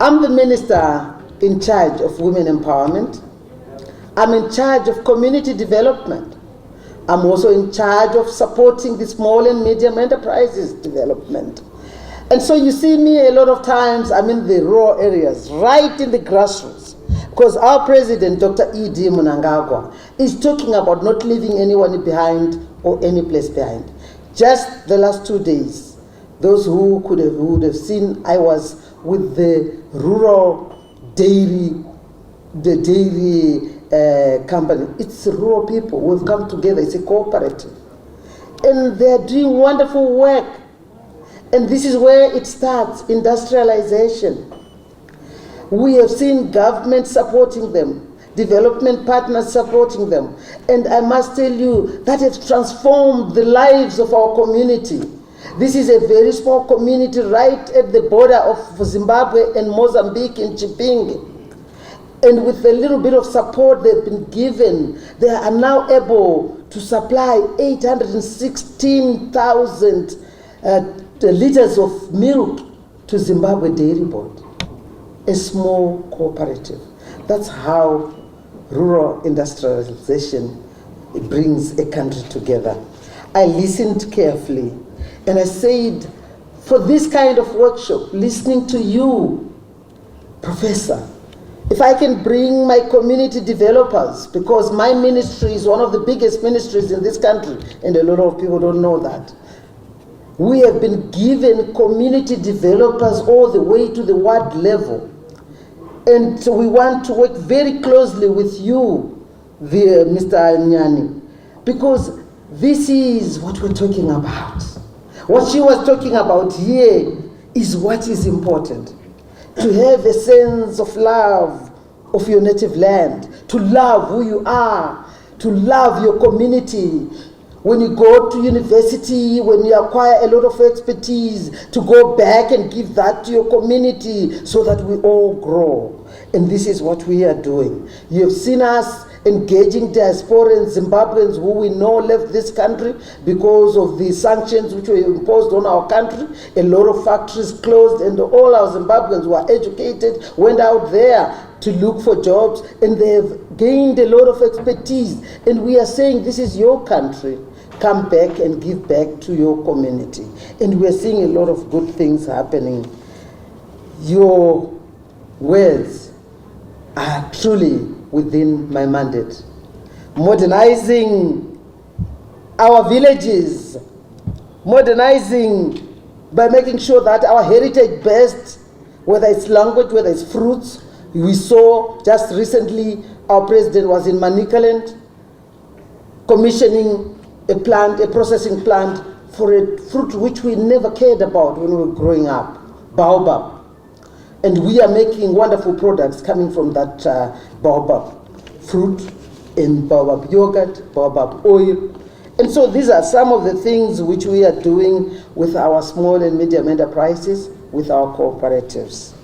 I'm the minister in charge of women empowerment. I'm in charge of community development. I'm also in charge of supporting the small and medium enterprises development. And so you see me a lot of times, I'm in the rural areas, right in the grassroots. Because our president, Dr. E.D. Mutsvangwa, is talking about not leaving anyone behind or any place behind. Just the last 2 days, those who would have seen, I was with the rural dairy, company. It's rural people who have come together. It's a cooperative. And they're doing wonderful work. And this is where it starts, industrialization. We have seen government supporting them, development partners supporting them. And I must tell you, that has transformed the lives of our community. This is a very small community right at the border of Zimbabwe and Mozambique in Chipinge. And with a little bit of support they've been given, they are now able to supply 816,000 liters of milk to Zimbabwe Dairy Board, a small cooperative. That's how rural industrialization brings a country together. I listened carefully and I said, for this kind of workshop, listening to you, Professor, if I can bring my community developers, because my ministry is one of the biggest ministries in this country, and a lot of people don't know that. We have been given community developers all the way to the ward level. And so we want to work very closely with you, Mr. Nyani, because this is what we're talking about. What she was talking about here is what is important. To have a sense of love of your native land, to love who you are, to love your community. When you go to university, when you acquire a lot of expertise, to go back and give that to your community so that we all grow. And this is what we are doing. You have seen us engaging diaspora Zimbabweans who we know left this country because of the sanctions which were imposed on our country. A lot of factories closed, and all our Zimbabweans who are educated went out there to look for jobs, and they have gained a lot of expertise. And we are saying, this is your country. Come back and give back to your community. And we are seeing a lot of good things happening. Your words are truly within my mandate. Modernizing our villages, modernizing by making sure that our heritage best, whether it's language, whether it's fruits. We saw just recently our president was in Manicaland commissioning a plant, a processing plant for a fruit which we never cared about when we were growing up, baobab. And we are making wonderful products coming from that baobab fruit, in baobab yogurt, baobab oil. And so these are some of the things which we are doing with our small and medium enterprises, with our cooperatives.